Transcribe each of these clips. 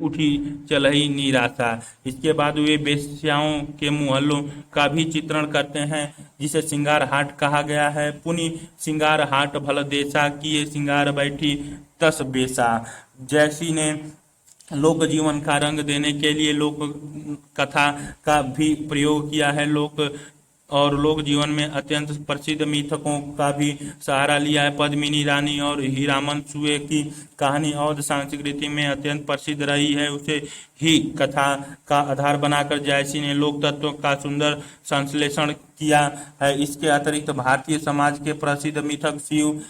उठी चलही निराशा। इसके बाद वे वेश्याओं के मोहल्लों का भी चित्रण करते हैं, जिसे सिंगार हाट कहा गया है। पुनि सिंगार हाट भल देशा, किए सिंगार बैठी तस बेसा। जैसी ने लोक जीवन का रंग देने के लिए लोक कथा का भी प्रयोग किया है। लोक जीवन में अत्यंत प्रसिद्ध मिथकों का भी सहारा लिया है। पद्मिनी रानी और हीरामन सुए की कहानी अवध संस्कृति में अत्यंत प्रसिद्ध रही है। उसे ही कथा का आधार बनाकर जायसी ने लोक तत्वों का सुंदर संश्लेषण किया है। इसके अतिरिक्त भारतीय समाज के प्रसिद्ध मिथक शिव,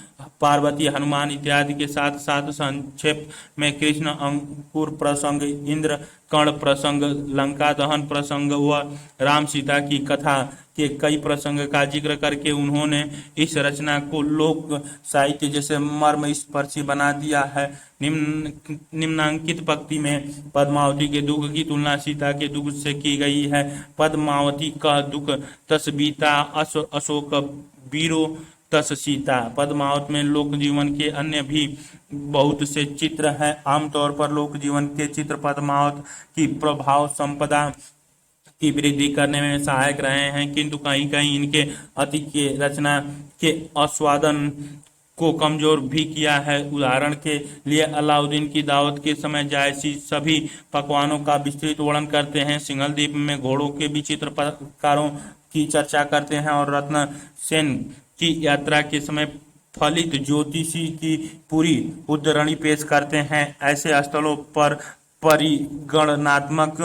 पार्वती, हनुमान इत्यादि के साथ साथ संक्षेप में कृष्ण अंकुर प्रसंग, इंद्र कर्ण प्रसंग, लंका दहन प्रसंग व राम सीता की कथा के कई प्रसंग का जिक्र करके उन्होंने इस रचना को लोक साहित्य जैसे मर्म स्पर्शी बना दिया है। निम्नांकित पंक्ति में पद्मावती के दुख की तुलना सीता के दुख से की गई है। पद्मावती का दुख तस बीता अशोक बीरो तस सीता। पद्मावत में लोक जीवन के अन्य भी बहुत से चित्र हैं। आमतौर पर लोक जीवन के चित्र पद्मावत की प्रभाव संपदा की वृद्धि करने में सहायक रहे हैं, किंतु कहीं कहीं इनके अति के रचना के आस्वादन को कमजोर भी किया है। उदाहरण के लिए अलाउद्दीन की दावत के समय जायसी सभी पकवानों का विस्तृत वर्णन करते हैं। सिंघल द्वीप में घोड़ों के विचित्र प्रकारों की चर्चा करते हैं और रत्न सेन की यात्रा के समय फलित ज्योतिषी की पूरी उद्धरणी पेश करते हैं। ऐसे स्थलों पर परिगणनात्मक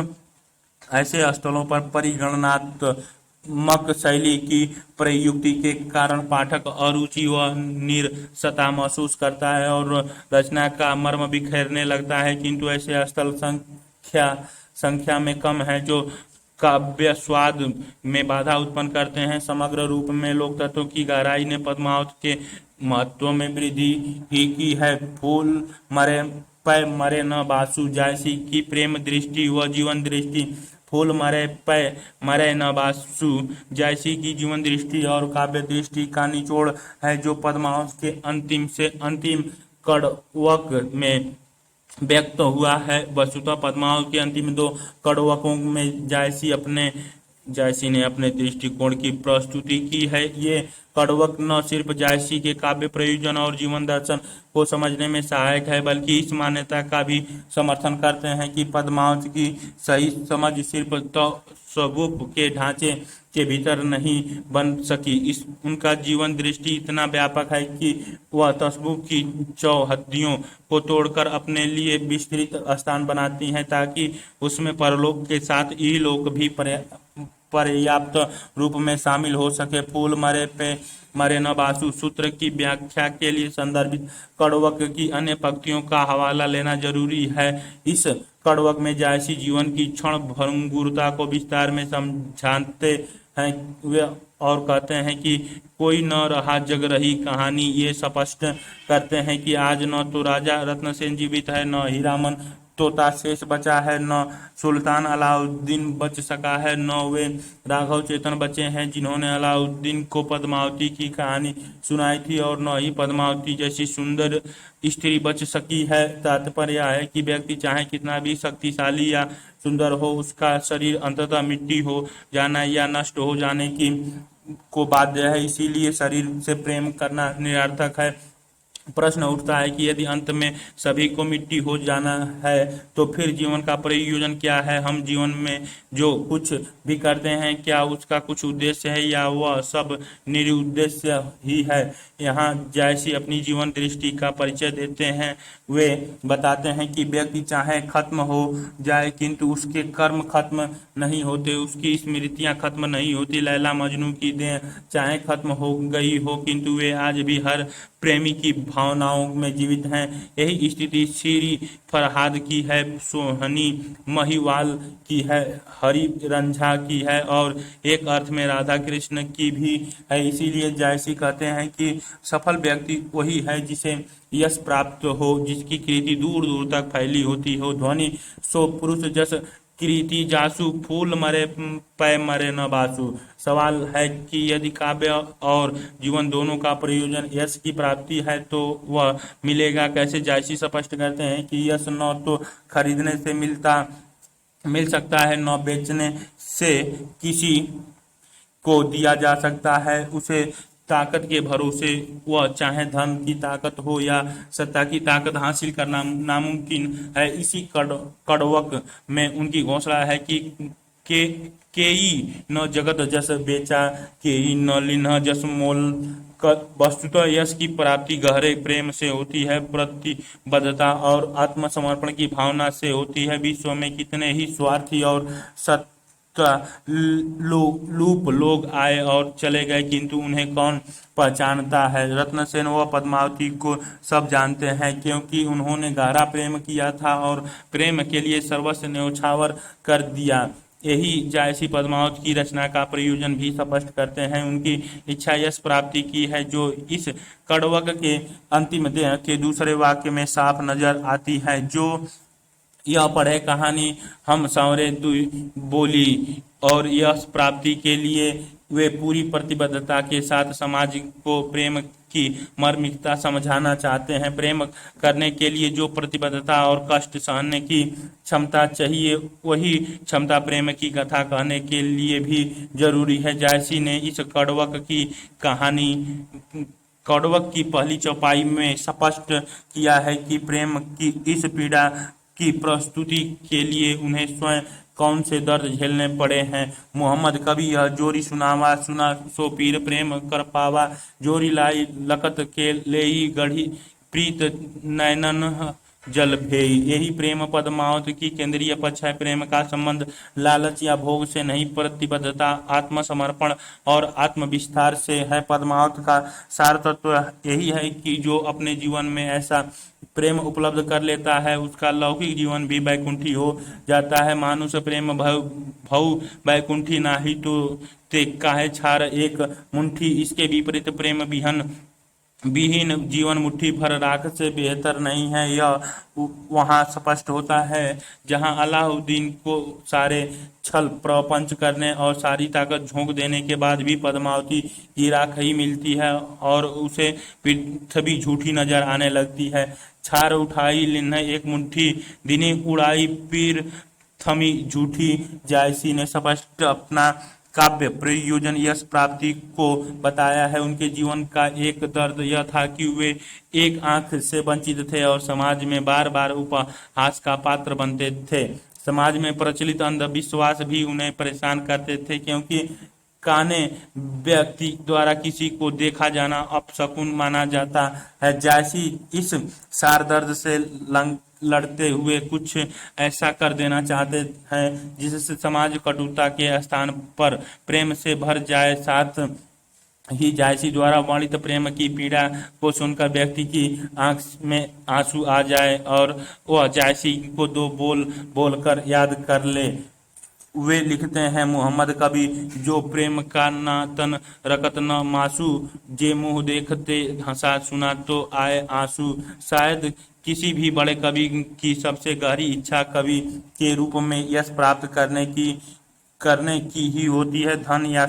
शैली की प्रयुक्ति के कारण पाठक अरुचि व नीरसता महसूस करता है और रचना का मर्म बिखेरने लगता है, किंतु ऐसे स्थल संख्या में कम है जो काव्य स्वाद में बाधा उत्पन्न करते हैं। समग्र रूप में लोक तत्वों की गहराई ने पद्मावत के महत्व में वृद्धि ही की है। फूल मरे पै मरे न बासु, जायसी की प्रेम दृष्टि व जीवन दृष्टि। फूल मरे पै मरे न बासु जायसी की जीवन दृष्टि और काव्य दृष्टि का निचोड़ है, जो पद्मावत के अंतिम से अंतिम कड़वक में व्यक्त हुआ है। वस्तुतः पद्मावत के अंतिम दो कड़वकों में जायसी ने अपने दृष्टिकोण की प्रस्तुति की है। ये कड़वक न सिर्फ जायसी के काव्य प्रयोजन और जीवन दर्शन को समझने में सहायक है, बल्कि इस मान्यता का भी समर्थन करते हैं कि पद्मावत की सही समझ सिर्फ तसव्वुफ के ढांचे के भीतर नहीं बन सकी। उनका जीवन दृष्टि इतना व्यापक है कि वह तसव्वुफ की चौहद्दियों को तोड़कर अपने लिए विस्तृत स्थान बनाती हैं, ताकि उसमें परलोक के साथ इहलोक भी पर्याप्त रूप में शामिल हो सके। फूल मरे पे मरे न बासु सूत्र की व्याख्या के लिए संदर्भित कड़वक की अन्य पंक्तियों का हवाला लेना जरूरी है। इस कड़वक में जायसी जीवन की क्षण भंगुरता को विस्तार में समझाते हैं। वे और कहते हैं कि कोई न रहा जग रही कहानी। ये स्पष्ट करते हैं कि आज न तो राजा रत्नसेन जीवित है, न हीरामन तोता शेष बचा है, न सुल्तान अलाउद्दीन बच सका है, न वे राघव चेतन बचे हैं जिन्होंने अलाउद्दीन को पद्मावती की कहानी सुनाई थी, और न ही पद्मावती जैसी सुंदर स्त्री बच सकी है। तात्पर्य है कि व्यक्ति चाहे कितना भी शक्तिशाली या सुंदर हो, उसका शरीर अंततः मिट्टी हो जाना या नष्ट हो जाने की को बाध्य है। इसीलिए शरीर से प्रेम करना निरर्थक है। प्रश्न उठता है कि यदि अंत में सभी को मिट्टी हो जाना है तो फिर जीवन का प्रयोजन क्या है? हम जीवन में जो कुछ भी करते हैं, क्या उसका कुछ उद्देश्य है या वह सब निरुद्देश्य ही है? यहाँ जायसी अपनी जीवन दृष्टि का परिचय देते हैं। वे बताते हैं कि व्यक्ति चाहे खत्म हो जाए, किंतु उसके कर्म खत्म नहीं होते, उसकी स्मृतियां खत्म नहीं होती। लैला मजनू की देह चाहे खत्म हो गई हो, किंतु वे आज भी हर प्रेमी की भावनाओं में जीवित हैं। यही स्थिति श्री फरहाद की है, सोहनी महिवाल की है, हरि रंझा की है और एक अर्थ में राधा कृष्ण की भी है। इसीलिए जायसी कहते हैं कि सफल व्यक्ति वही है जिसे यश प्राप्त हो, जिसकी कीर्ति दूर दूर तक फैली होती हो। ध्वनि सो पुरुष जस कृति जासु फूल मरे पै मरे न बासु। सवाल है कि यदि काव्य और जीवन दोनों का प्रयोजन यश की प्राप्ति है तो वह मिलेगा कैसे। जायसी स्पष्ट करते हैं कि यश न तो खरीदने से मिल सकता है, न बेचने से किसी को दिया जा सकता है। उसे ताकत के भरोसे, वह चाहे धन की ताकत हो या सत्ता की ताकत, हासिल करना नामुमकिन है। इसी कड़वक में उनकी घोषणा है कि के केई न जगत जस बेचा, केई न लिन्ह जस मोल। वस्तुतः यश की प्राप्ति गहरे प्रेम से होती है, प्रतिबद्धता और आत्मसमर्पण की भावना से होती है। विश्व में कितने ही स्वार्थी और लूप लोग आए और चले गए, किंतु उन्हें कौन पहचानता है। रत्नसेन व पद्मावती को सब जानते हैं, क्योंकि उन्होंने गहरा प्रेम किया था और प्रेम के लिए सर्वस्व न्यौछावर कर दिया। यही जायसी पद्मावत की रचना का प्रयोजन भी स्पष्ट करते हैं। उनकी इच्छा यश प्राप्ति की है, जो इस कड़वक के अंतिम देह के दूसरे वाक्य में साफ नजर आती है। जो यह पढ़े कहानी हम सांवरे बोली, और यश प्राप्ति के लिए वे पूरी प्रतिबद्धता के साथ समाज को प्रेम की मर्मिकता समझाना चाहते हैं। प्रेम करने के लिए जो प्रतिबद्धता और कष्ट सहने की क्षमता चाहिए, वही क्षमता प्रेम की कथा कहने के लिए भी जरूरी है। जायसी ने इस कड़वक की पहली चौपाई में स्पष्ट किया है कि प्रेम की इस पीड़ा की प्रस्तुति के लिए उन्हें स्वयं कौन से दर्द झेलने पड़े हैं। मोहम्मद कभी यह जोरी सुनावा सुना सो पीर प्रेम कर पावा, जोरी लाई लखत के लेई गढ़ी प्रीत नैनन जल भेई। यही प्रेम पद्मावत की केंद्रीय पक्ष है। प्रेम का संबंध लालच या भोग से नहीं, प्रतिबद्धता, आत्मसमर्पण और आत्मविस्तार से है। पद्मावत का सार तत्व यही है कि जो अपने जीवन में ऐसा प्रेम उपलब्ध कर लेता है, उसका लौकिक जीवन भी बैकुंठी हो जाता है। मानुष प्रेम भऊ बैकुंठी नाही तो ते काहे छार एक मुंठी। इसके विपरीत प्रेम विहीन जीवन मुट्ठी भर राख से बेहतर नहीं है। यह वहां स्पष्ट होता है जहां अलाउद्दीन को सारे छल प्रपंच करने और सारी ताकत झोंक देने के बाद भी पद्मावती की राख ही मिलती है और उसे पृथ्वी झूठी नजर आने लगती है। छार उठाई लिन्ह एक मुट्ठी, दिनी उड़ाई पीर थमी झूठी। जायसी ने स्पष्ट अपना काव्य प्रयोजन यश प्राप्ति को बताया है। उनके जीवन का एक दर्द यह था कि वे एक आंख से वंचित थे और समाज में बार बार उपहास का पात्र बनते थे। समाज में प्रचलित अंधविश्वास भी उन्हें परेशान करते थे, क्योंकि काने व्यक्ति द्वारा किसी को देखा जाना अपशकुन माना जाता है। जैसी इस सार दर्द से लड़ते हुए कुछ ऐसा कर देना चाहते हैं जिससे समाज कटुता के स्थान पर प्रेम से भर जाए। साथ ही जायसी द्वारा वर्णित प्रेम की पीड़ा को सुनकर व्यक्ति की आंख में आंसू आ जाए और वह जायसी को दो बोल बोलकर याद कर ले। वे लिखते हैं, मोहम्मद कवि जो प्रेम का ना तन रकत न मासू, जे मुँह देखते हंसा सुना तो आए आंसू। शायद किसी भी बड़े कवि की सबसे गहरी इच्छा कवि के रूप में यश प्राप्त करने की ही होती है। धन या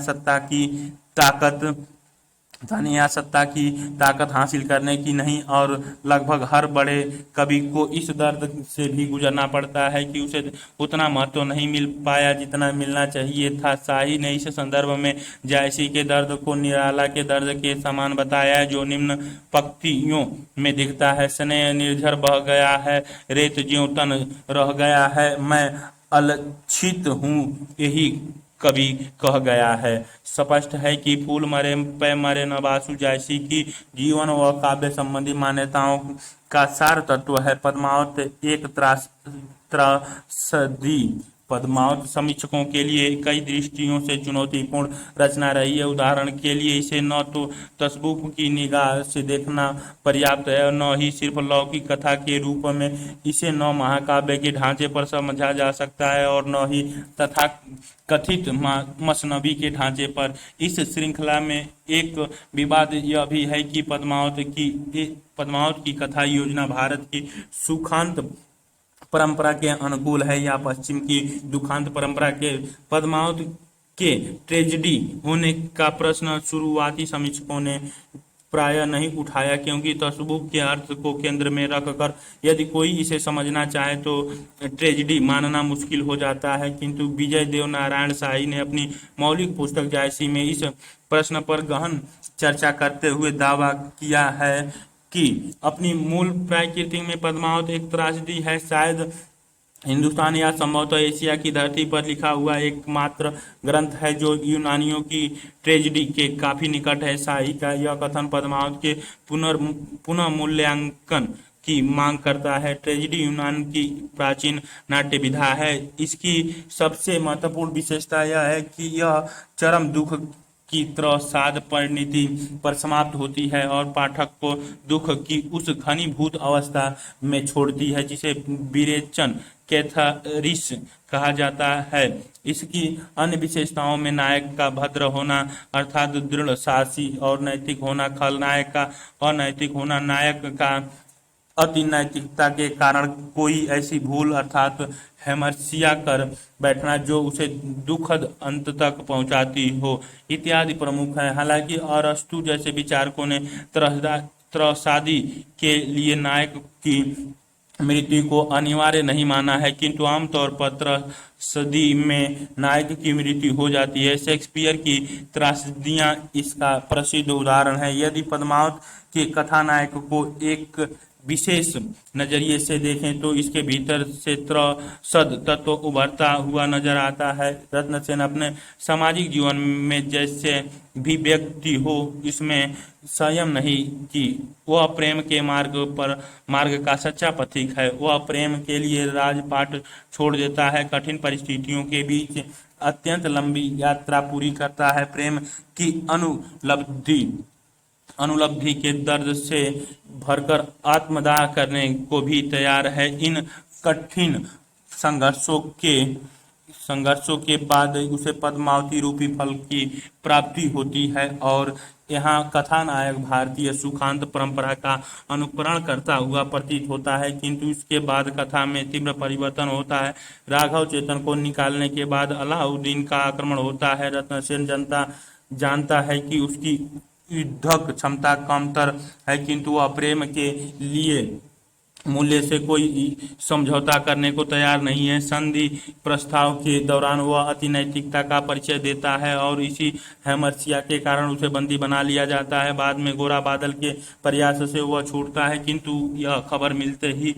सत्ता की ताकत हासिल करने की नहीं। और लगभग हर बड़े कवि को इस दर्द से भी गुजरना पड़ता है कि उसे उतना महत्व नहीं मिल पाया जितना मिलना चाहिए था। शाही ने इस संदर्भ में जायसी के दर्द को निराला के दर्द के समान बताया है, जो निम्न पंक्तियों में दिखता है। स्नेह निर्झर बह गया है, रेत ज्यों तन रह गया है, मैं अलक्षित हूँ, यही कवि कह गया है। स्पष्ट है कि फूल मरे पे मरे न बासु जायसी की जीवन व काव्य संबंधी मान्यताओं का सार तत्व है। पद्मावत एक त्रासदी। पद्मावत समीक्षकों के लिए कई दृष्टियों से चुनौतीपूर्ण रचना रही है। उदाहरण के लिए इसे न तो तस्बूक की निगाह से देखना पर्याप्त है और न ही सिर्फ लौकिक कथा के रूप में। इसे न महाकाव्य के ढांचे पर समझा जा सकता है और न ही तथा कथित मसनबी के ढांचे पर। इस श्रृंखला में एक विवाद यह भी है कि पद्मावत की कथा योजना भारत की सुखांत परंपरा के अनुकूल है या पश्चिम की दुखांत परंपरा के। पद्मावत के ट्रेजेडी होने का प्रश्न शुरुआती समीक्षकों ने प्राय नहीं उठाया, क्योंकि तसव्वुफ के अर्थ को केंद्र में रखकर यदि कोई इसे समझना चाहे तो ट्रेजेडी मानना मुश्किल हो जाता है। किंतु विजय देव नारायण शाही ने अपनी मौलिक पुस्तक जायसी में इस प्रश्न पर गहन चर्चा करते हुए दावा किया है कि अपनी मूल प्रकृति में पद्मावत एक त्रासदी है, शायद हिंदुस्तान या संभवतः एशिया की धरती पर लिखा हुआ एकमात्र ग्रंथ है जो यूनानियों की ट्रेजेडी के काफी निकट है। शाही का यह कथन पद्मावत के पुनः मूल्यांकन की मांग करता है। ट्रेजेडी यूनान की प्राचीन नाट्य विधा है। इसकी सबसे महत्वपूर्ण विशेषता यह है कि यह चरम दुख की त्रसाद परिणति पर समाप्त होती है और पाठक को दुख की उस घनीभूत अवस्था में छोड़ती है जिसे विरेचन कैथारिस कहा जाता है। इसकी अन्य विशेषताओं में नायक का भद्र होना अर्थात दृढ़ साहसी और नैतिक होना, खलनायक का अनैतिक होना, नायक का अति नैतिकता के कारण कोई ऐसी भूल अर्थात हेमर्सिया कर बैठना जो उसे दुखद अंत तक पहुंचाती हो इत्यादि प्रमुख है। हालांकि अरस्तु जैसे विचारकों ने त्रसादी के लिए नायक की मृत्यु को अनिवार्य नहीं माना है, किंतु आमतौर पर त्रसदी में नायक की मृत्यु हो जाती है। शेक्सपियर की त्रासदियां इसका प्रसिद्ध उदाहरण है। यदि पद्मावत के कथानायक को एक विशेष नजरिए से देखें तो इसके भीतर से त्रसद तत्व उभरता हुआ नजर आता है। रत्नसेन अपने सामाजिक जीवन में जैसे भी व्यक्ति हो इसमें संयम नहीं कि वह प्रेम के मार्ग का सच्चा पथिक है। वह प्रेम के लिए राजपाट छोड़ देता है, कठिन परिस्थितियों के बीच अत्यंत लंबी यात्रा पूरी करता है, प्रेम की अनुलब्धि के दर्द से भरकर आत्मदाह करने को भी तैयार है। इन कठिन संघर्षों के बाद उसे पद्मावती रूपी फल की प्राप्ति होती है और यहाँ कथानायक भारतीय सुखांत परंपरा का अनुकरण करता हुआ प्रतीत होता है, किंतु इसके बाद कथा में तीव्र परिवर्तन होता है। राघव चेतन को निकालने के बाद अलाउद्दीन का आक्रमण होता है। रत्नसेन जानता है कि उसकी युद्धक क्षमता कमतर है, किंतु वह प्रेम के लिए मूल्य से कोई समझौता करने को तैयार नहीं है। संधि प्रस्ताव के दौरान वह अति नैतिकता का परिचय देता है और इसी हेमर्सिया के कारण उसे बंदी बना लिया जाता है। बाद में गोरा बादल के प्रयास से वह छूटता है, किंतु यह खबर मिलते ही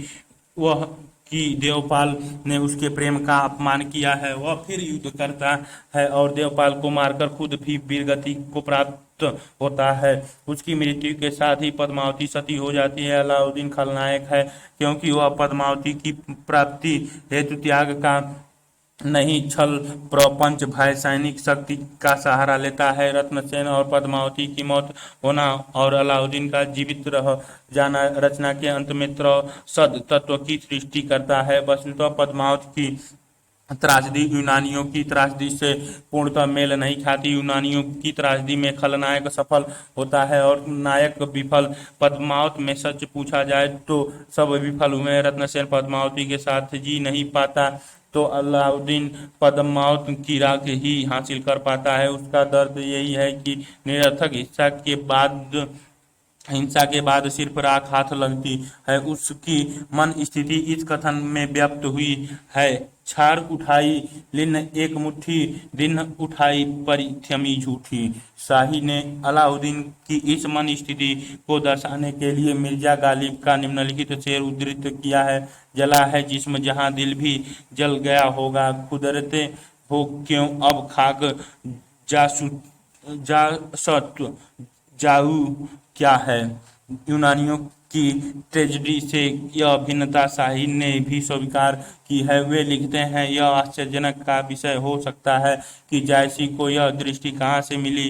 वह कि देवपाल ने उसके प्रेम का अपमान किया है, वह फिर युद्ध करता है और देवपाल को मारकर खुद भी वीरगति को प्राप्त होता है। उसकी मृत्यु के साथ ही पद्मावती सती हो जाती है। अलाउद्दीन खलनायक है क्योंकि वह पद्मावती की प्राप्ति हेतु त्याग का नहीं छल प्रपंच भय सैनिक शक्ति का सहारा लेता है। रत्नसेन और पद्मावती की मौत होना और अलाउद्दीन का जीवित रह जाना रचना के अंत में त्रसद तत्व की सृष्टि करता है। वस्तुतः पद्मावत की त्रासदी यूनानियों की त्रासदी से पूर्णतः मेल नहीं खाती। यूनानियों की त्रासदी में खलनायक सफल होता है और नायक विफल। पद्मावत में सच पूछा जाए तो सब विफल हुए। रत्नसेन पद्मावती के साथ जी नहीं पाता तो अलाउद्दीन पद्मावत की राख ही हासिल कर पाता है। उसका दर्द यही है कि निरर्थक हिंसा के बाद सिर्फ राख हाथ लगती है। उसकी मन स्थिति इस कथन में व्यक्त हुई है, छाड़ उठाई लिन्न एक मुट्ठी, दिन उठाई परिथ्यमी झूठी। शाही ने अलाउद्दीन की इस मन स्थिति को दर्शाने के लिए मिर्जा गालिब का निम्नलिखित शेर उद्धृत किया है। जला है जिस्म जहां दिल भी जल गया होगा, कुदरते हो क्यों अब खाक जासत जाऊ क्या है। यूनानियों की ट्रेजेडी से यह भिन्नता शाही ने भी स्वीकार की है। वे लिखते हैं, यह आश्चर्यजनक का विषय हो सकता है कि जायसी को यह दृष्टि कहाँ से मिली।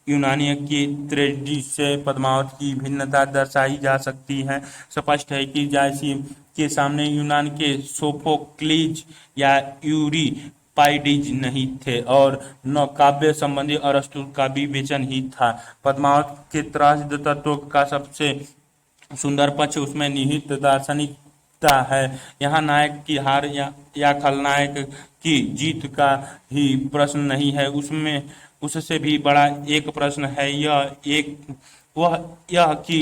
यूनानियों की ट्रेजेडी से पद्मावत की भिन्नता दर्शाई जा सकती है। स्पष्ट है कि जायसी के सामने यूनान के सोफोक्लीज या यूरिपाइडिज नहीं थे और न काव्य संबंधी अरस्तु का विवेचन ही था। पद्मावत के त्रासद तत्व का सबसे सुंदर पक्ष उसमें निहित दार्शनिक है। यहाँ नायक की हार या खलनायक की जीत का ही प्रश्न नहीं है, उसमें उससे भी बड़ा एक प्रश्न है, वह यह कि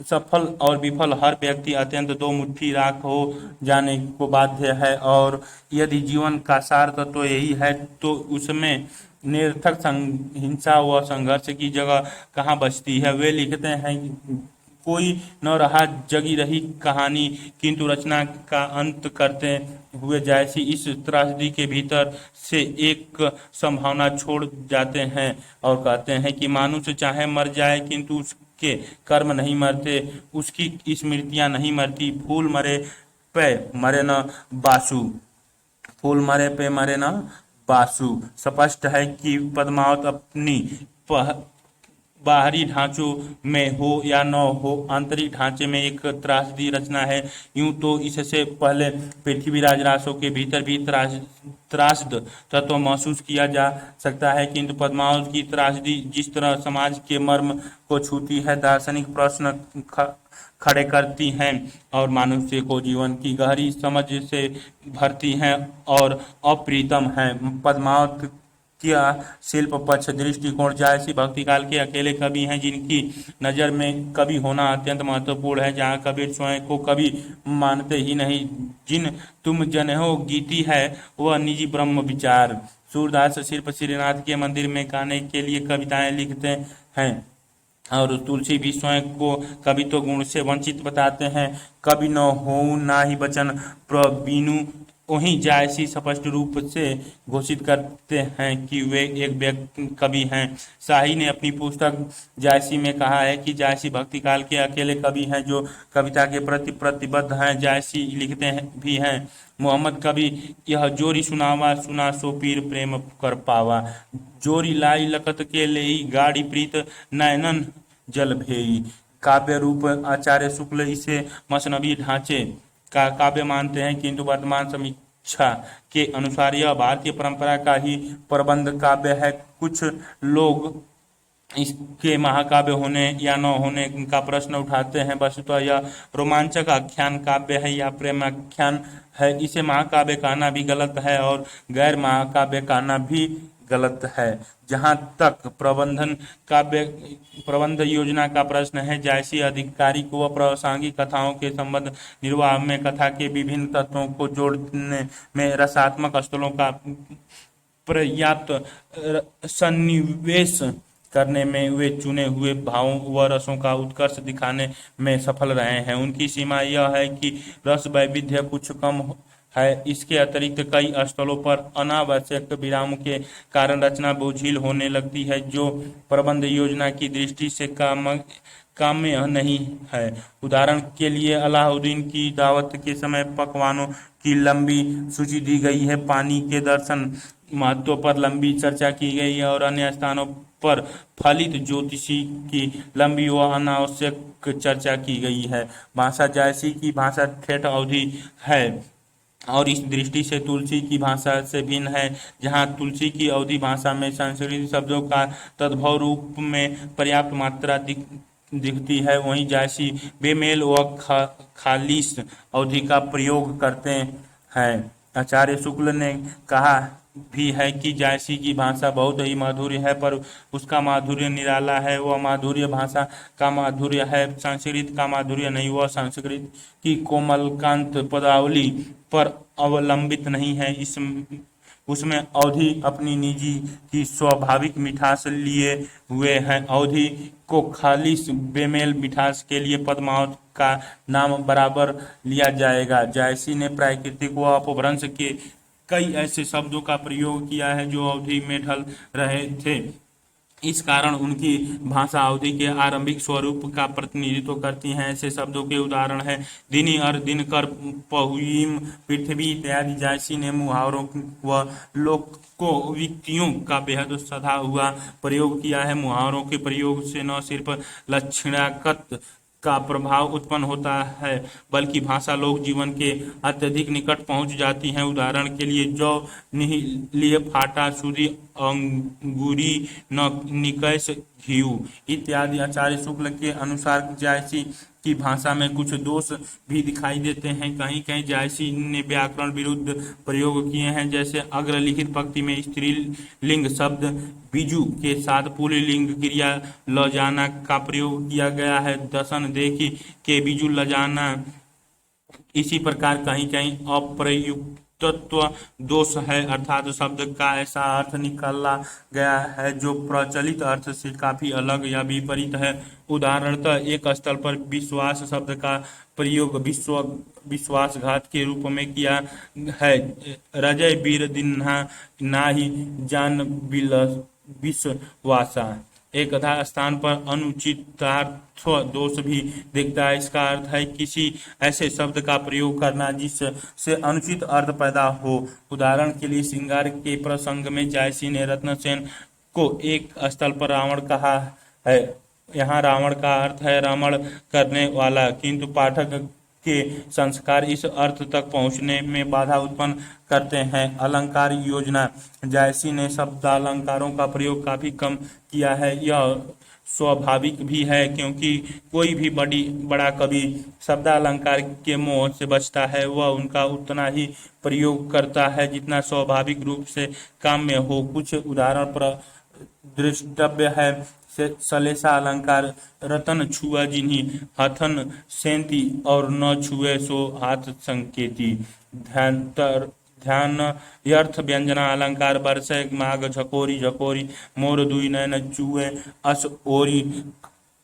सफल और विफल हर व्यक्ति अत्यंत दो मुट्ठी राख हो जाने को बाध्य है। और यदि जीवन का सार तत्व यही है तो उसमें निरर्थक हिंसा व संघर्ष की जगह कहाँ बचती है। वे लिखते हैं, कोई न रहा जगी रही कहानी, किंतु रचना का अंत करते हुए जैसी इस त्रासदी के भीतर से एक संभावना छोड़ जाते हैं और कहते हैं कि मानुष चाहे मर जाए किंतु उसके कर्म नहीं मरते, उसकी स्मृतियां नहीं मरती। फूल मरे पे मरे न बासु, फूल मरे पे मरे न बासु। स्पष्ट है कि पद्मावत अपनी बाहरी ढांचों में हो या न हो, आंतरिक ढांचे में एक त्रासदी रचना है। यूं तो इससे पहले पृथ्वीराज रासों के भीतर भी त्रासद तत्व महसूस किया जा सकता है, किंतु पद्मावत की त्रासदी जिस तरह समाज के मर्म को छूती है, दार्शनिक प्रश्न खड़े करती हैं और मनुष्य को जीवन की गहरी समझ से भरती हैं और अप्रीतम हैं। पद्मावत क्या शिल्प पक्ष दृष्टिकोण जायसी भक्ति काल के अकेले कवि हैं जिनकी नज़र में कवि होना अत्यंत महत्वपूर्ण है। जहाँ कबीर स्वयं को कवि मानते ही नहीं, जिन तुम जनेहो गीती है वह निजी ब्रह्म विचार। सूरदास सिर्फ श्रीनाथ के मंदिर में गाने के लिए कविताएं लिखते हैं और तुलसी भी स्वयं को कवित्व गुण से वंचित बताते हैं। कवि न हो ना ही वचन प्रवीणु, वहीं जायसी स्पष्ट रूप से घोषित करते हैं कि वे एक व्यक्ति कवि हैं। शाही ने अपनी पुस्तक जायसी में कहा है कि जायसी भक्ति काल के अकेले कवि हैं जो कविता के प्रति प्रतिबद्ध हैं। जायसी लिखते हैं भी हैं, मोहम्मद कवि यह जोरी सुनावा, सुना सो पीर प्रेम कर पावा। जोरी लाई लखत के लेई, गाड़ी प्रीत नयनन जल भेई। काव्य रूप आचार्य शुक्ल इसे मसनवी ढांचे का काव्य मानते हैं, किंतु वर्तमान समीक्षा के अनुसार यह भारतीय परंपरा का ही प्रबंध काव्य है। कुछ लोग इसके महाकाव्य होने या न होने का प्रश्न उठाते हैं। वस्तुतः यह रोमांचक आख्यान काव्य है या प्रेमाख्यान है। इसे महाकाव्य कहना भी गलत है और गैर महाकाव्य कहना भी गलत है। जहाँ तक प्रबंध योजना का प्रश्न है, जायसी आधिकारिक व प्रासंगिक कथाओं के संबंध निर्वाह में कथा के विभिन्न तत्वों को जोड़ने में, रसात्मक स्थलों का पर्याप्त सन्निवेश करने में, वे चुने हुए भावों व रसों का उत्कर्ष दिखाने में सफल रहे हैं। उनकी सीमा यह है कि रस वैविध्य कुछ कम है। इसके अतिरिक्त कई स्थलों पर अनावश्यक विराम के कारण रचना बोझिल होने लगती है, जो प्रबंध योजना की दृष्टि से काम्य नहीं है। उदाहरण के लिए अलाउद्दीन की दावत के समय पकवानों की लंबी सूची दी गई है, पानी के दर्शन महत्व पर लंबी चर्चा की गई है और अन्य स्थानों पर फलित ज्योतिषी की लंबी व अनावश्यक चर्चा की गई है। भाषा जायसी की भाषा ठेठ अवधि है और इस दृष्टि से तुलसी की भाषा से भिन्न है। जहाँ तुलसी की अवधि भाषा में संस्कृत शब्दों का तद्भव रूप में पर्याप्त मात्रा दिखती है, वहीं जायसी बेमेल व खालिश अवधि का प्रयोग करते हैं। आचार्य शुक्ल ने कहा भी है कि जायसी की भाषा बहुत ही माधुर्य है, पर उसका माधुर्य निराला है। वह माधुर्य भाषा का माधुर्य है, संस्कृत का माधुर्य नहीं। वह संस्कृत की कोमलकांत पदावली पर अवलंबित नहीं है। उसमें अवधि अपनी निजी की स्वाभाविक मिठास लिए हुए हैं। अवधि को खालिश बेमेल मिठास के लिए पद्मावत का नाम बराबर लिया जाएगा। जायसी ने प्राकृतिक व अपभ्रंश के कई ऐसे शब्दों का प्रयोग किया है जो अवधि में ढल रहे थे। इस कारण उनकी भाषा अवधि के आरंभिक स्वरूप का प्रतिनिधित्व करती है। ऐसे शब्दों के उदाहरण है दिनी और दिनकर, पहुईम, पृथ्वी इत्यादि। जायसी ने मुहावरों व लोकोक्तियों का बेहद सधा हुआ प्रयोग किया है। मुहावरों के प्रयोग से न सिर्फ लक्षणागत का प्रभाव उत्पन्न होता है, बल्कि भाषा लोक जीवन के अत्यधिक निकट पहुंच जाती है। उदाहरण के लिए जौ लिए फाटा, सुधी अंगूरी न निकैस घियु इत्यादि। आचार्य शुक्ल के अनुसार जायसी की भाषा में कुछ दोष भी दिखाई देते हैं। कहीं कहीं जायसी ने व्याकरण विरुद्ध प्रयोग किए हैं, जैसे अग्रलिखित पंक्ति में स्त्रीलिंग शब्द बीजू के साथ पुल्लिंग क्रिया ल जाना का प्रयोग किया गया है। दसन देखी के बीजू ल जाना। इसी प्रकार कहीं कहीं अप्रयुक्तत्व दोष है, अर्थात शब्द का ऐसा अर्थ निकाला गया है जो प्रचलित अर्थ से काफी अलग या विपरीत है। उदाहरणतः एक स्थल पर विश्वास शब्द का प्रयोग विश्वासघात के रूप में किया है। रजय वीर दिन्हा नाही जान विश्वासा। एक आधा स्थान पर अनुचितार्थ दोष भी दिखता है। इसका अर्थ है किसी ऐसे शब्द का प्रयोग करना जिससे अनुचित अर्थ पैदा हो। उदाहरण के लिए श्रृंगार के प्रसंग में जायसी ने रत्नसेन को एक स्थल पर रावण कहा है। यहाँ रावण का अर्थ है रमण करने वाला, किंतु पाठक के संस्कार इस अर्थ तक पहुंचने में बाधा उत्पन्न करते हैं। अलंकार योजना। जायसी ने शब्दालंकारों का प्रयोग काफी कम किया है। यह स्वाभाविक भी है, क्योंकि कोई भी बड़ा कवि शब्दालंकार के मोह से बचता है। वह उनका उतना ही प्रयोग करता है जितना स्वाभाविक रूप से काम्य हो। कुछ उदाहरण दृष्टव्य है। सलेसा अलंकार। रतन छुआ जिन्हीं हथन सेंती, और न छुए सो हाथ संकेती। ध्यान अर्थ व्यंजना अलंकार। बरसे माग झकोरी झकोरी, मोर दुई नयन चुए अस ओरी।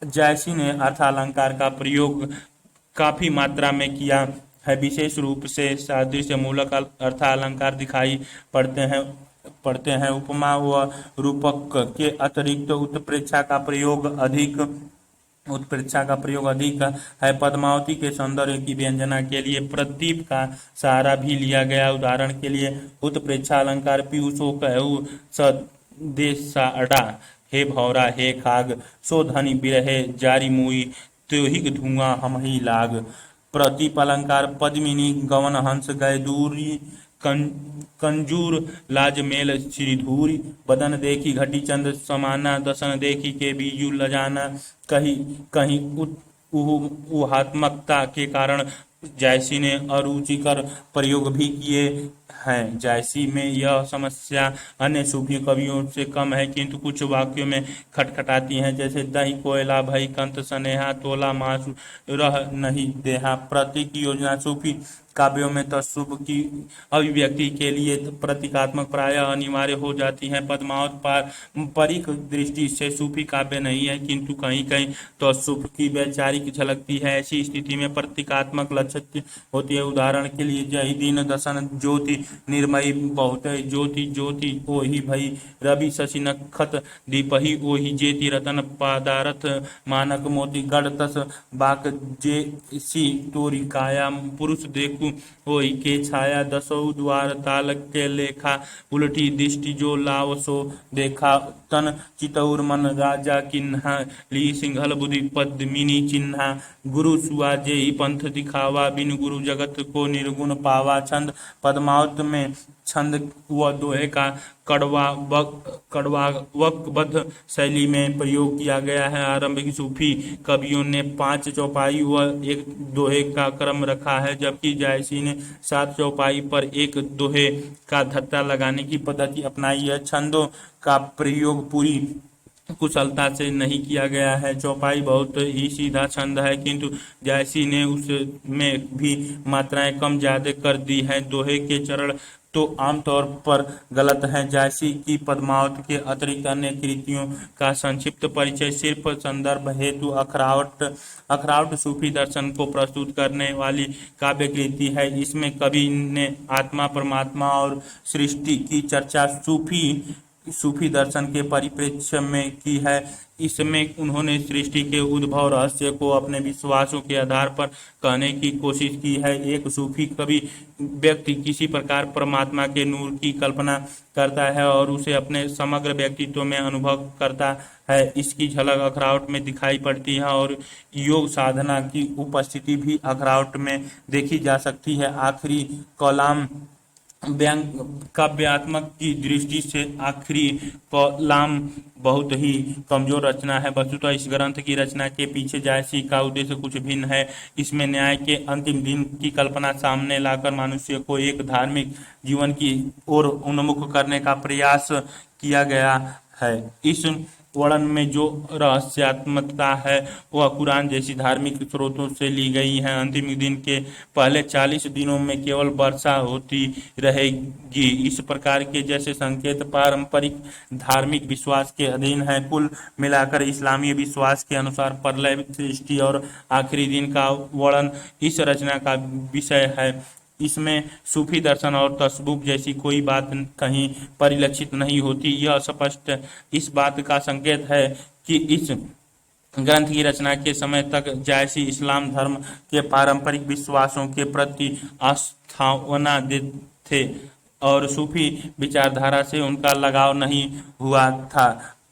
जायसी ने अर्थ अलंकार का प्रयोग काफी मात्रा में किया है। विशेष रूप से सादृश्य मूलक अर्थ अलंकार दिखाई पड़ते हैं। उपमा व रूपक के अतिरिक्त उत्प्रेक्षा का प्रयोग अधिक है। पद्मावती के सौंदर्य की व्यंजना के लिए प्रतीप का सहारा भी लिया गया। उदाहरण के लिए उत्प्रेक्षा अलंकार। पीयूषो कहू स देसा अडा, हे भौरा हे खाग, सो धनी बिरहे जारी मुई, त्योहिक धुआं हम ही लाग। प्रतीप अलंकार। पद्मिनी गवन हंस गए दूरी, कंजूर लाज मेल श्रीधूरी। बदन देखी घटी चंद समाना, दसन देखी के बीजू लजाना। कहीं कहीं ऊहात्मकता के कारण जायसी ने अरुचिकर प्रयोग भी किए हैं। जायसी में यह समस्या अन्य सूफी कवियों से कम है, किंतु कुछ वाक्यों में खटखटाती है, जैसे दही कोयला भई कंत सनेहा, तोला मासु रह नहीं देहा। प्रतीक योजना। सूफी काव्यों में तत्सुभ की अभिव्यक्ति के लिए प्रतीकात्मक प्राय अनिवार्य हो जाती है। पद्मावत पारंपरिक दृष्टि से सूफी काव्य नहीं है, किंतु कहीं कहीं तत्सुभ की वैचारिक झलकती है। ऐसी स्थिति में प्रतीकात्मक लक्षण होती है। उदाहरण के लिए जय दिन दसन ज्योति निर्मयी बहुत ज्योति ज्योति ओहि भई, रवि शशि नखत दीपहि ओहि जेति, रतन पादारथ मानक मोती गढ़ तस बाक जे सी तोरी काया, पुरुष देखू ओहि के छाया, दसो द्वार ताल के लेखा, उलटी दृष्टि जो लाव सो देखा। तन चितौर मन राजा किन्हा, ली सिंघल बुद्धि पद्मिनी चिन्हा, गुरु सुआ जेहि पंथ दिखावा, बिन गुरु जगत को निर्गुण पावा। छंद। पद्मावत में छंद व दोहे का कड़वाकबद्ध शैली में प्रयोग किया गया है। आरंभिक सूफी कवियों ने 5 चौपाई व 1 दोहे का क्रम रखा है, जबकि जायसी ने 7 चौपाई पर 1 दोहे का धत्ता लगाने की पद्धति अपनाई है। छंदों का प्रयोग पूरी कुशलता से नहीं किया गया है। चौपाई बहुत ही सीधा छंद है, किंतु जायसी ने उसमें भी मात्राएं कम ज्यादा कर दी है। दोहे के चरण तो आमतौर पर गलत हैं। जायसी की पद्मावत के अतिरिक्त अन्य कृतियों का संक्षिप्त परिचय सिर्फ संदर्भ हेतु अखरावट सूफी दर्शन को प्रस्तुत करने वाली काव्य कृति है। इसमें कवि ने आत्मा, परमात्मा और सृष्टि की चर्चा सूफी दर्शन के परिप्रेक्ष्य में की है। इसमें उन्होंने सृष्टि के उद्भव रहस्य को अपने विश्वासों के आधार पर कहने की कोशिश की है। एक सूफी कवि व्यक्ति किसी प्रकार परमात्मा के नूर की कल्पना करता है और उसे अपने समग्र व्यक्तित्व में अनुभव करता है। इसकी झलक अखरावट में दिखाई पड़ती है और योग साधना की उपस्थिति भी अखरावट में देखी जा सकती है। आखिरी कॉलम काव्यात्मक की दृष्टि से आखिरी कलाम बहुत ही कमजोर रचना है। वस्तुतः इस ग्रंथ की रचना के पीछे जायसी का उद्देश्य कुछ भिन्न है। इसमें न्याय के अंतिम दिन की कल्पना सामने लाकर मनुष्य को एक धार्मिक जीवन की ओर उन्मुख करने का प्रयास किया गया है। इस वर्णन में जो रहस्यात्मकता है वह कुरान जैसी धार्मिक स्रोतों से ली गई है। अंतिम दिन के पहले 40 दिनों में केवल वर्षा होती रहेगी। इस प्रकार के जैसे संकेत पारंपरिक धार्मिक विश्वास के अधीन है। कुल मिलाकर इस्लामी विश्वास के अनुसार प्रलय, सृष्टि और आखिरी दिन का वर्णन इस रचना का विषय है। इसमें सूफी दर्शन और तसव्वुफ जैसी कोई बात कहीं परिलक्षित नहीं होती। यह स्पष्ट इस बात का संकेत है कि इस ग्रंथ की रचना के समय तक जायसी इस्लाम धर्म के पारंपरिक विश्वासों के प्रति आस्थावना थे और सूफी विचारधारा से उनका लगाव नहीं हुआ था।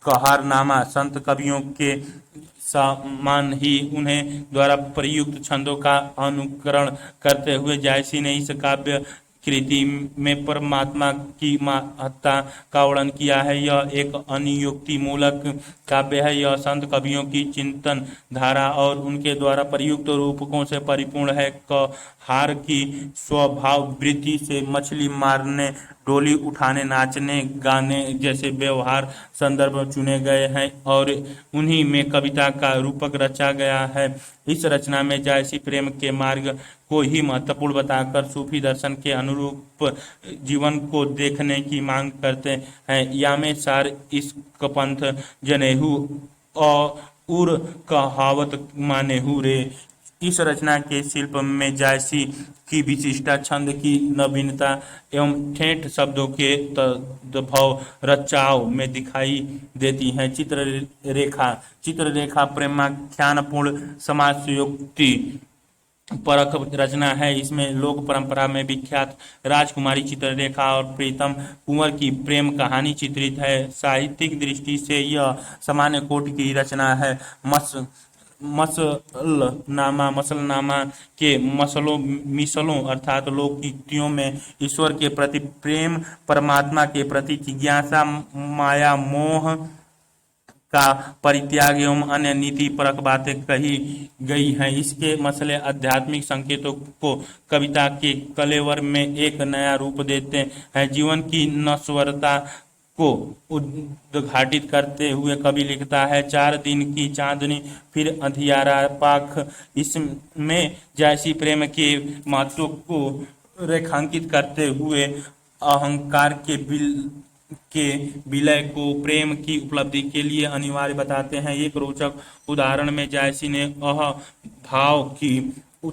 कहरनामा संत कवियों के समान ही उन्हें द्वारा प्रयुक्त छंदों का अनुकरण करते हुए जायसी ने इस काव्य कृति में परमात्मा की महत्ता का वर्णन किया है। यह एक अनुयुक्ति मूलक काव्य है। यह संत कवियों की चिंतन धारा और उनके द्वारा प्रयुक्त रूपकों से परिपूर्ण है। कहार की स्वभाव वृत्ति से मछली मारने, डोली उठाने, नाचने, गाने जैसे व्यवहार संदर्भ चुने गए हैं और उन्हीं में कविता का रूपक रचा गया है। इस रचना में जायसी प्रेम के मार्ग को ही महत्वपूर्ण बताकर सूफी दर्शन के अनुरूप जीवन को देखने की मांग करते हैं। यामे सार इश्क पंथ जनेहू और कहावत मानेहू रे। इस रचना के शिल्प में जायसी की विशिष्टता, छंद की नवीनता एवं ठेठ शब्दों के तद्भव रचाव में दिखाई देती है। चित्ररेखा प्रेमाख्यानपूर्ण समाजोक्ति परख रचना है। इसमें लोक परंपरा में विख्यात राजकुमारी चित्ररेखा और प्रीतम कुंवर की प्रेम कहानी चित्रित है। साहित्यिक दृष्टि से यह सामान्य कोटि की रचना है। मसलनामा के मिसलों अर्थात लोकोक्तियों में ईश्वर के प्रति प्रेम, परमात्मा के प्रति जिज्ञासा, माया मोह का परित्याग एवं अन्य नीति परक बातें कही गई हैं। इसके मसले आध्यात्मिक संकेतों को कविता के कलेवर में एक नया रूप देते हैं। जीवन की नश्वरता को उद्घाटित करते हुए कवि लिखता है, 4 दिन की चांदनी फिर अंधियारा पाख। इसमें जायसी प्रेम के महत्व को रेखांकित करते हुए अहंकार के विलय को प्रेम की उपलब्धि के लिए अनिवार्य बताते हैं। एक रोचक उदाहरण में जायसी ने भाव की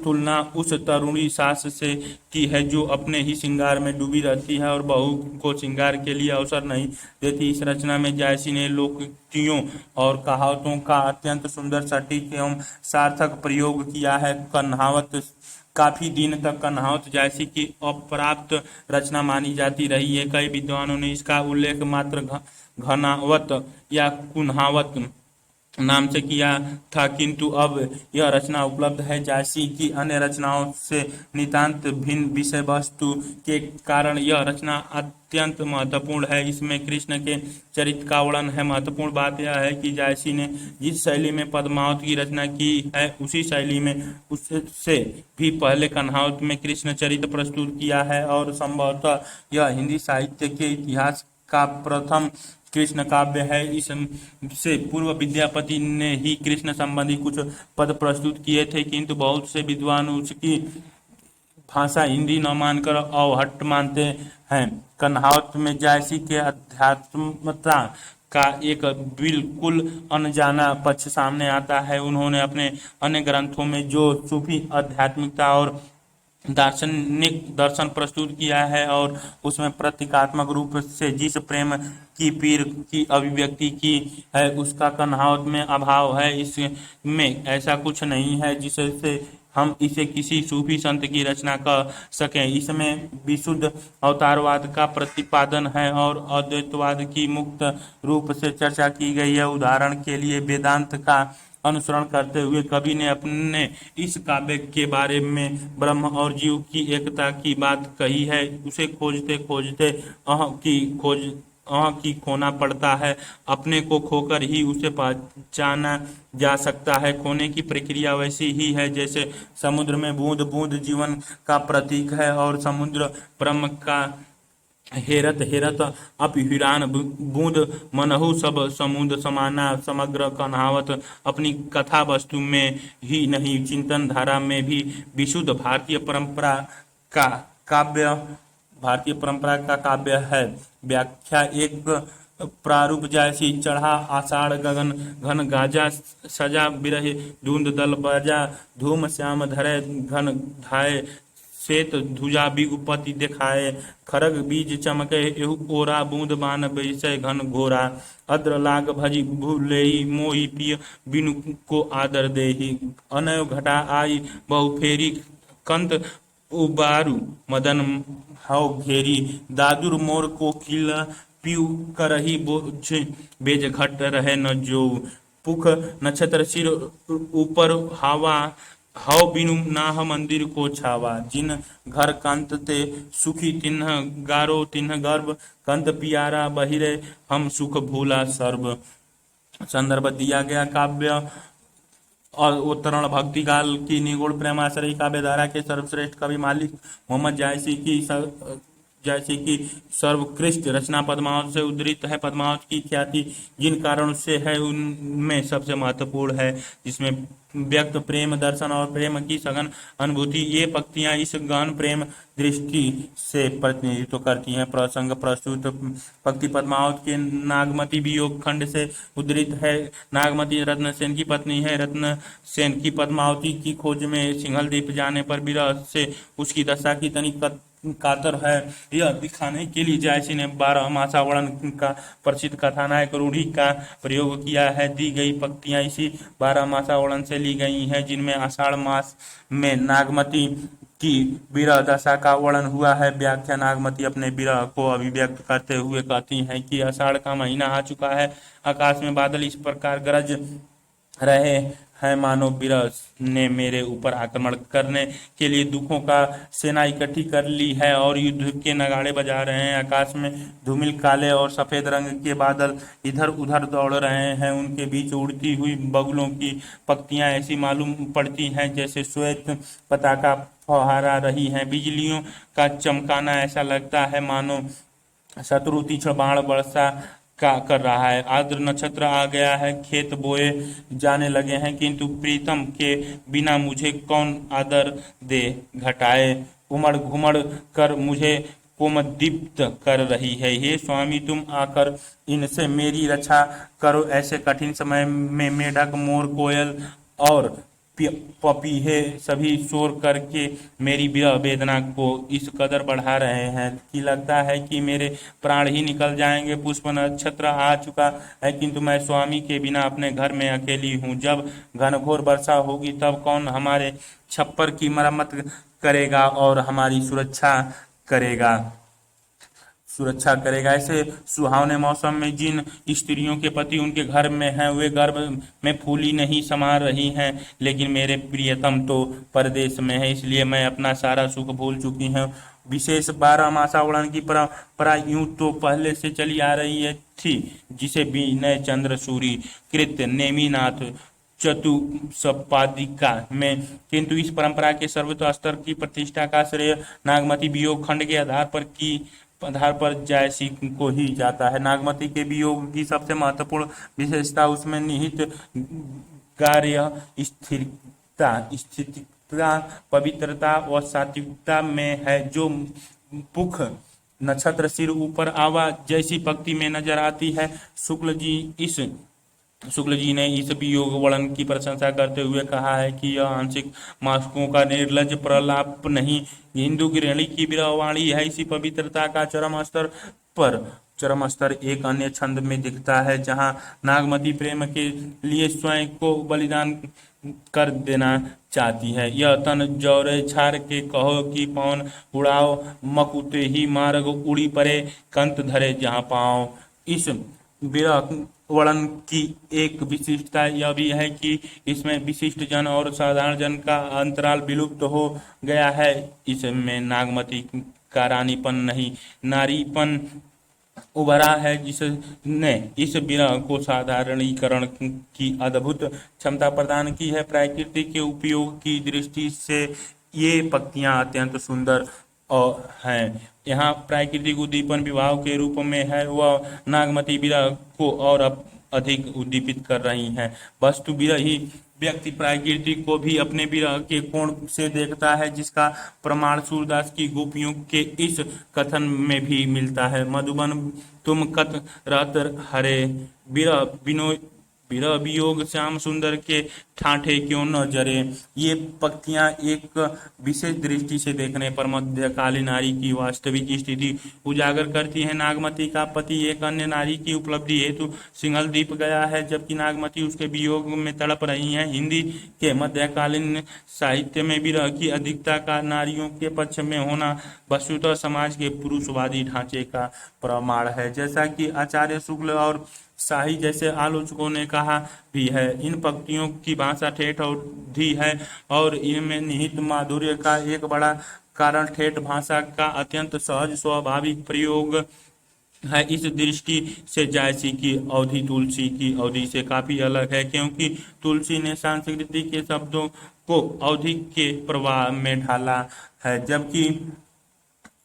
तुलना उस तरुणी सास से की है जो अपने ही श्रृंगार में डूबी रहती है और बहू को श्रृंगार के लिए अवसर नहीं देती। इस रचना में जायसी ने लोकोक्तियों और कहावतों का अत्यंत सुंदर, सटीक एवं सार्थक प्रयोग किया है। कन्हावत काफी दिन तक कन्हावत जायसी की अप्राप्त रचना मानी जाती रही है। कई विद्वानों ने इसका उल्लेख मात्र घनावत या कुन्हावत नाम से किया था, किंतु अब यह रचना उपलब्ध है। जायसी की अन्य रचनाओं से नितांत भिन्न विषय वस्तु के कारण यह रचना अत्यंत महत्वपूर्ण है। इसमें कृष्ण के चरित्र का वर्णन है। महत्वपूर्ण बात यह है कि जायसी ने जिस शैली में पद्मावत की रचना की है उसी शैली में उससे भी पहले कन्हावत में कृष्ण चरित्र प्रस्तुत किया है और संभवतः यह हिंदी साहित्य के इतिहास का प्रथम कृष्ण काव्य है। इससे पूर्व विद्यापति ने ही कृष्ण संबंधी कुछ पद प्रस्तुत किए थे, किंतु बहुत से विद्वान उसकी भाषा हिंदी न मानकर अवहट्ट मानते हैं। कन्हावत में जायसी के अध्यात्मता का एक बिल्कुल अनजाना पक्ष सामने आता है। उन्होंने अपने अन्य ग्रंथों में जो सूफी आध्यात्मिकता और दार्शनिक दर्शन प्रस्तुत किया है और उसमें प्रतीकात्मक रूप से जिस प्रेम की पीर की अभिव्यक्ति की है उसका कन्हावत में अभाव है। इसमें ऐसा कुछ नहीं है जिससे हम इसे किसी सूफी संत की रचना कह सकें। इसमें विशुद्ध अवतारवाद का प्रतिपादन है और अद्वैतवाद की मुक्त रूप से चर्चा की गई है। उदाहरण के लिए वेदांत का अनुसरण करते हुए कवि ने अपने इस काव्य के बारे में ब्रह्म और जीव की एकता की बात कही है। उसे खोजते खोजते अह की खोना पड़ता है। अपने को खोकर ही उसे पहचाना जा सकता है। खोने की प्रक्रिया वैसी ही है जैसे समुद्र में बूंद बूंद जीवन का प्रतीक है और समुद्र ब्रह्म का हेरत हेरत अपहिरान बूंद मनहु सब समुद समाना। समग्र कन्हावत अपनी कथा वस्तु में ही नहीं चिंतन धारा में भी विशुद्ध का काव्य भारतीय परंपरा का काव्य है। व्याख्या एक प्रारूप जैसी चढ़ा आषाढ़ गगन घन गाजा सजा बिरह धुंध दल बजा धूम श्याम धरे घन धाये श्वेत ध्वजा बिगुपति दिखाए खरग बीज चमके एहु ओरा बूंद बान बैसै घन घोरा अद्र लाग भजी भूलेई मोहि पिय बिनु को आदर देहि अनय घटा आई बहु फेरी कंत उबारू मदन हव घेरी दादुर मोर को किला पीऊ करही बोझ बेज घट रहे न जो पुख नक्षत्र सिर ऊपर हवा हव बिनु नाह मंदिर को छावा जिन घर कंत ते सुखी तिन्ह गारो तिन्ह गर्भ कंत पियारा बहिरे हम सुख भूला सर्व। संदर्भ दिया गया काव्य और उत्तरण भक्ति काल की निगूढ़ प्रेमाश्रयी काव्य धारा के सर्वश्रेष्ठ कवि मालिक मोहम्मद जैसी की सर्वोत्कृष्ट रचना पद्मावत से उद्धृत है। पद्मावत की ख्याति जिन कारणों से है उनमें सबसे महत्वपूर्ण है जिसमें व्यक्त प्रेम दर्शन और प्रेम की सघन अनुभूति। ये पंक्तियां इस गहन प्रेम दृष्टि से प्रतिनिधित्व करती हैं। प्रसंग प्रस्तुत पंक्ति पद्मावत के नागमती वियोग खंड से उद्धृत है। नागमती रत्नसेन की पत्नी है। रत्नसेन की पद्मावती की खोज में सिंहल द्वीप जाने पर विरह से उसकी दशा की तनिक कातर है। यह दिखाने के लिए जायसी ने 12 मासा वर्णन का प्रसिद्ध कथानायक रूढ़ी का प्रयोग किया है। दी गई पंक्तियां इसी 12 मासा वर्णन से ली गई हैं जिनमें आषाढ़ मास में नागमती की विरह दशा का वर्णन हुआ है। व्याख्या नागमती अपने विरह को अभिव्यक्त करते हुए कहती हैं कि आषाढ़ का महीना आ चुका है। आकाश में बादल इस प्रकार गरज रहे हैं मानो विरह ने मेरे ऊपर आक्रमण करने के लिए दुखों का सेना इकट्ठी कर ली है और युद्ध के नगाड़े बजा रहे हैं। आकाश में धूमिल काले और सफेद रंग के बादल इधर उधर दौड़ रहे हैं। उनके बीच उड़ती हुई बगुलों की पंक्तियां ऐसी मालूम पड़ती हैं जैसे श्वेत पताका फहरा रही हैं। बिजलियों का चमकाना ऐसा लगता है मानो शत्रु तीक्ष्ण बाण वर्षा का कर रहा है। आर्द्र नक्षत्र आ गया है। खेत बोए जाने लगे हैं किंतु प्रीतम के बिना मुझे कौन आदर दे। घटाए उमड़ घुमड़ कर मुझे कोमदीप्त कर रही है। हे स्वामी तुम आकर इनसे मेरी रक्षा करो। ऐसे कठिन समय में मेढक मोर कोयल और पपीहे सभी शोर करके मेरी विरह वेदना को इस कदर बढ़ा रहे हैं कि लगता है कि मेरे प्राण ही निकल जाएंगे। पुष्प नक्षत्र आ चुका है किंतु मैं स्वामी के बिना अपने घर में अकेली हूँ। जब घनघोर वर्षा होगी तब कौन हमारे छप्पर की मरम्मत करेगा और हमारी सुरक्षा करेगा। ऐसे सुहावने मौसम में जिन स्त्रियों के पति उनके घर में हैं वे गर्भ में फूली नहीं समा रही हैं, लेकिन मेरे प्रियतम तो परदेश में है, इसलिए मैं अपना सारा सुख भूल चुकी हूँ। विशेष 12 मासा वर्णन की परंपरा यूं तो पहले से चली आ रही है थी, जिसे विनय चंद्र सूरी कृत नेमिनाथ चतुष्पादिका में, किंतु इस परंपरा के सर्वोच्च स्तर की प्रतिष्ठा का श्रेय नागमती वियोग खंड के आधार पर जायसी को ही जाता है। नागमती के वियोग की सबसे महत्वपूर्ण विशेषता उसमें निहित कार्य स्थिरता पवित्रता व सात्विकता में है, जो पुख नक्षत्र सिर ऊपर आवा जैसी पंक्ति में नजर आती है। शुक्ल जी ने इस वियोग वर्णन की प्रशंसा करते हुए कहा है कि यह आंशिक मासकों का निर्लज प्रलाप नहीं, हिंदू गृहिणी की विरहवाणी है। इसी पवित्रता का चरम स्तर एक अन्य छंद में दिखता है, जहां नागमती प्रेम के लिए स्वयं को बलिदान कर देना चाहती है। यह तन जौरे छार के कहो कि पवन उड़ाओ, मकुते ही मार्ग उड़ी परे कंत धरे जहां पाओ। इस विरह वर्णन की एक विशिष्टता यह भी है कि इसमें विशिष्ट जन और साधारण जन का अंतराल विलुप्त हो गया है। इसमें नागमती का रानीपन नहीं, नारीपन उभरा है, जिसने इस विरह को साधारणीकरण की अद्भुत क्षमता प्रदान की है। प्रकृति के उपयोग की दृष्टि से ये पंक्तियां अत्यंत सुंदर और हैं। यहाँ प्राकृतिक उद्दीपन विवाह के रूप में है, वह नागमती विरह को और अधिक उद्दीपित कर रही हैं। वस्तु विरही व्यक्ति प्रकृति को भी अपने विरह के कोण से देखता है, जिसका प्रमाण सूरदास की गोपियों के इस कथन में भी मिलता है। मधुबन तुम कत रहत हरे, विरह बिनो विरह वियोग श्याम सुंदर के ठाठे क्यों न जरे। ये पंक्तियां एक विशेष दृष्टि से देखने पर मध्यकालीन नारी की वास्तविक स्थिति उजागर करती है। नागमती का पति एक अन्य नारी की उपलब्धि हेतु सिंहल द्वीप गया है, जबकि नागमती उसके वियोग में तड़प रही हैं। हिंदी के मध्यकालीन साहित्य में विरह की अधिकता का नारियों के पक्ष में होना वस्तुतः समाज के पुरुषवादी ढांचे का प्रमाण है, जैसा कि आचार्य शुक्ल और शाही जैसे आलोचकों ने कहा भी है। इन पंक्तियों की भाषा ठेठ अवधि है और इनमें निहित माधुर्य का एक बड़ा कारण ठेठ भाषा का अत्यंत सहज स्वाभाविक प्रयोग है। इस दृष्टि से जायसी की अवधि तुलसी की अवधि से काफी अलग है, क्योंकि तुलसी ने संस्कृति के शब्दों को अवधि के प्रवाह में ढाला है, जबकि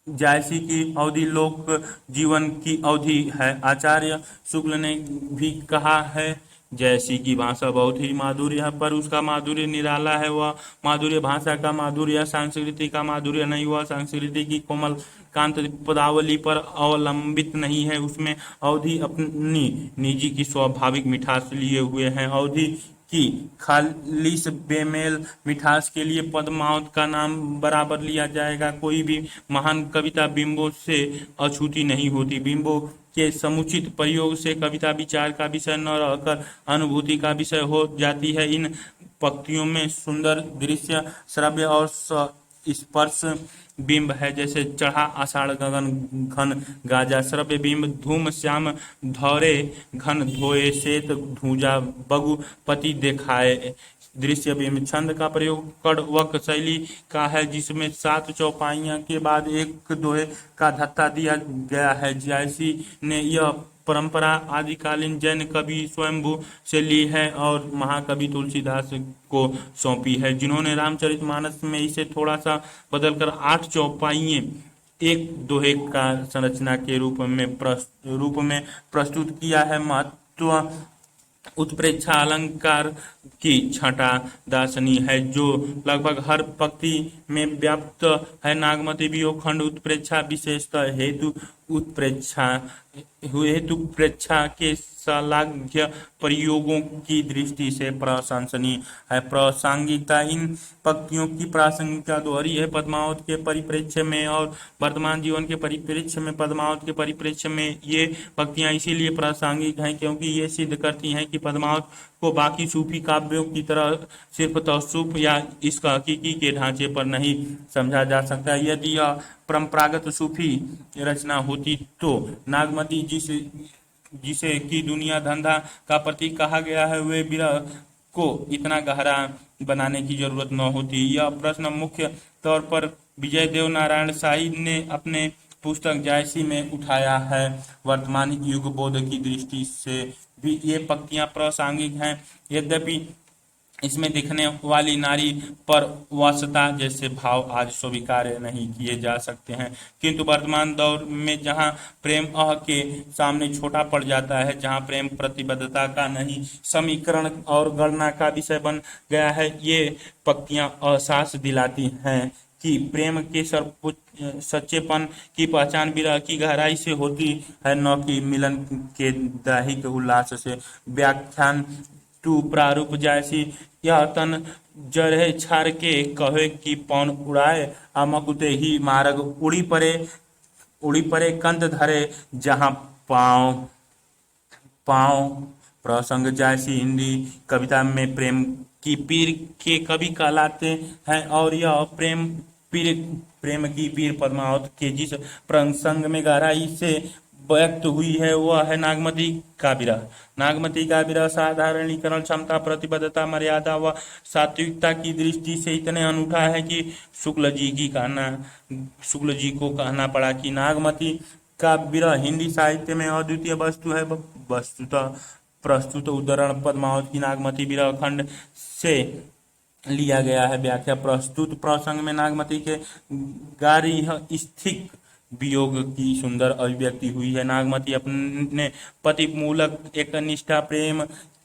जायसी की अवधि लोक जीवन की अवधि है। आचार्य शुक्ल ने भी कहा है, जैसी की भाषा बहुत ही माधुर्य है, पर उसका माधुर्य निराला है। वह माधुर्य भाषा का माधुर्य, संस्कृति का माधुर्य नहीं। वह संस्कृति की कोमल कांत पदावली पर अवलंबित नहीं है। उसमें अवधि अपनी निजी की स्वाभाविक मिठास लिए हुए हैं। अवधि की खालिश बेमेल मिठास के लिए पद्मावत का नाम बराबर लिया जाएगा। कोई भी महान कविता बिंबों से अछूती नहीं होती। बिंबों के समुचित प्रयोग से कविता विचार का विषय न रहकर अनुभूति का विषय हो जाती है। इन पंक्तियों में सुंदर दृश्य, श्रव्य और स्पर्श बिंब है, जैसे चढ़ा आषाढ़ गगन घन गाजा। श्रव्य बिंब धूम श्याम धौरे घन धोए, श्वेत धूजा बगु पति देखाए। दृश्य बिंब छंद का प्रयोग कड़वक शैली का है, जिसमें 7 चौपाइयां के बाद एक दोहे का धत्ता दिया गया है। जायसी ने यह परंपरा आदिकालीन जैन कवि स्वयंभू से ली है और महाकवि तुलसीदास को सौंपी है, जिन्होंने रामचरितमानस में इसे थोड़ा सा बदलकर 8 चौपाइयां एक दोहे का संरचना के रूप में प्रस्तुत किया है। महत्व उत्प्रेक्षा अलंकार की छटा दार्शनी है, जो लगभग हर पंक्ति में व्याप्त है। नागमती वियोग खंड उत्प्रेक्षा विशेषतः हेतु प्रेक्षा के श्लाघ्य प्रयोगों की दृष्टि से प्रशंसनीय है। प्रासंगिकता इन पंक्तियों की प्रासंगिकता दोहरी है। पद्मावत के परिप्रेक्ष्य में और वर्तमान जीवन के परिप्रेक्ष्य में, पद्मावत के परिप्रेक्ष्य में ये पंक्तियां इसीलिए प्रासंगिक हैं क्योंकि ये सिद्ध करती हैं कि पद्मावत को बाकी सूफी काव्यों की तरह सिर्फ तौसूफ या इसका हकीकी के ढांचे पर नहीं समझा जा सकता। यदि यह परंपरागत सूफी रचना होती तो नागमती जिसे की दुनिया धंधा का प्रतीक कहा गया है, वे विरह को इतना गहरा बनाने की जरूरत न होती। यह प्रश्न मुख्य तौर पर विजय देव नारायण शाही ने अपने पुस्तक जायसी में उठाया है। वर्तमान युग बोध की दृष्टि से भी ये पंक्तियां प्रासंगिक हैं, यद्यपि इसमें दिखने वाली नारी पर वशता जैसे भाव आज स्वीकार्य नहीं किए जा सकते हैं, किंतु वर्तमान दौर में जहां प्रेम के सामने छोटा पड़ जाता है, जहां प्रेम प्रतिबद्धता का नहीं समीकरण और गणना का विषय बन गया है, ये पंक्तियां एहसास दिलाती हैं कि प्रेम के सच्चेपन की पहचान विरह की गहराई से होती है, न कि मिलन के दैहिक उल्लास से। व्याख्यान 2 प्रारूप जायसी यह तन जरहे छार के कहे कि पौन उड़ाए, अमकुते ही मार्ग उड़ी परे कंद धरे जहां पाँव पाँव। प्रसंग जायसी हिंदी कविता में प्रेम की पीर के कवि कहलाते हैं और यह प्रेम की पीर पद्मावत के जिस प्रसंग में गहराई से व्यक्त हुई है वह है नागमती का विरह। नागमती का विरह साधारणीकरण, क्षमता, प्रतिबद्धता, मर्यादा व सात्विकता की दृष्टि से इतने अनूठा है कि शुक्ल जी को कहना पड़ा कि नागमती का विरह हिंदी साहित्य में अद्वितीय वस्तु है। वस्तुतः प्रस्तुत उद्धरण पद्मावत की नागमती विरह खंड से लिया गया है। व्याख्या: प्रस्तुत प्रसंग में नागमती के गारिह स्थिक वियोग की सुंदर अभिव्यक्ति हुई है। नागमती अपने पति मूलक एक निष्ठा प्रेम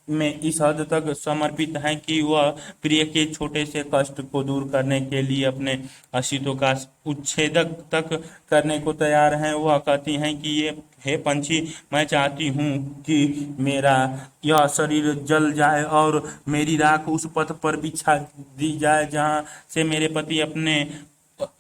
में इस हद तक समर्पित है कि वह प्रिय के छोटे से कष्ट को दूर करने के लिए अपने अस्तित्व का उच्छेदक तक करने को तैयार हैं। वह कहती हैं कि ये हे पंछी, मैं चाहती हूँ कि मेरा यह शरीर जल जाए और मेरी राख उस पथ पर बिछा दी जाए जहाँ से मेरे पति अपने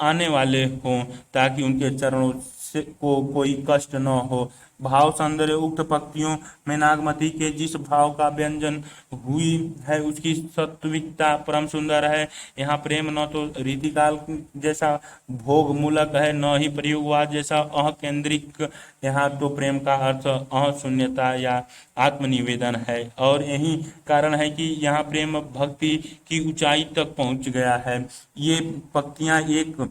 आने वाले हों, ताकि उनके चरणों से को कोई कष्ट न हो। भाव सौंदर्य: उक्त पंक्तियों में नागमती के जिस भाव का व्यंजन हुई है उसकी सात्विकता परम सुंदर है। यहाँ प्रेम न तो रीतिकाल जैसा भोग मूलक है, न ही प्रयोगवाद जैसा अह केंद्रिक। यहाँ तो प्रेम का अर्थ अह शून्यता या आत्मनिवेदन है, और यही कारण है कि यहाँ प्रेम भक्ति की ऊंचाई तक पहुंच गया है। ये पंक्तियां एक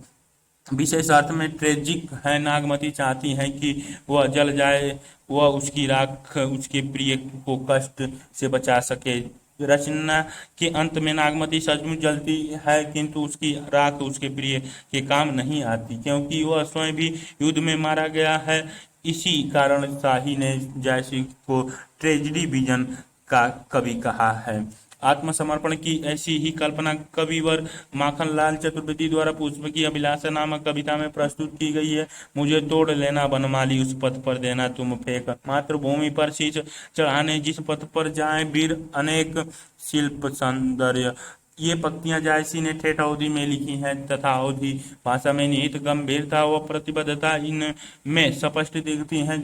विशेष अर्थ में ट्रेजिक है। नागमती चाहती हैं कि वह जल जाए, वह उसकी राख उसके प्रिय को कष्ट से बचा सके। रचना के अंत में नागमती सचमुच जलती है, किंतु उसकी राख उसके प्रिय के काम नहीं आती, क्योंकि वह स्वयं भी युद्ध में मारा गया है। इसी कारण शाही ने जयसिंह को ट्रेजिडी विजन का कवि कहा है। आत्मसमर्पण की ऐसी ही कल्पना कविवर माखनलाल चतुर्वेदी द्वारा पुष्प की अभिलाषा नामक कविता में प्रस्तुत की गई है। मुझे तोड़ लेना बनमाली, उस पथ पर देना तुम फेंक, मातृभूमि पर शीश चढ़ाने जिस पथ पर जाए वीर, अनेक शिल्प सौंदर्य। ये पंक्तियां जायसी ने ठेठ अवधि में लिखी हैं तथा अवधि भाषा में निहित गंभीरता व प्रतिबद्धता इनमें स्पष्ट दिखती हैं।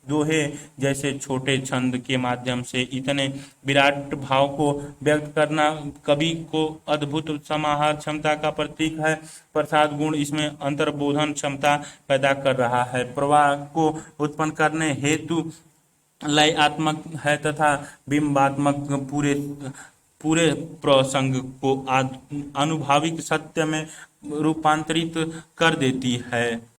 दोहे जैसे छोटे छंद के माध्यम से इतने विराट भाव को व्यक्त करना कवि को अद्भुत समाहार क्षमता का प्रतीक है। प्रसाद गुण इसमें अंतर्बोधन क्षमता पैदा कर रहा है। प्रवाह को उत्पन्न करने हेतु लयात्मक है तथा बिंबात्मक पूरे पूरे प्रसंग को अनुभाविक सत्य में रूपांतरित कर देती है।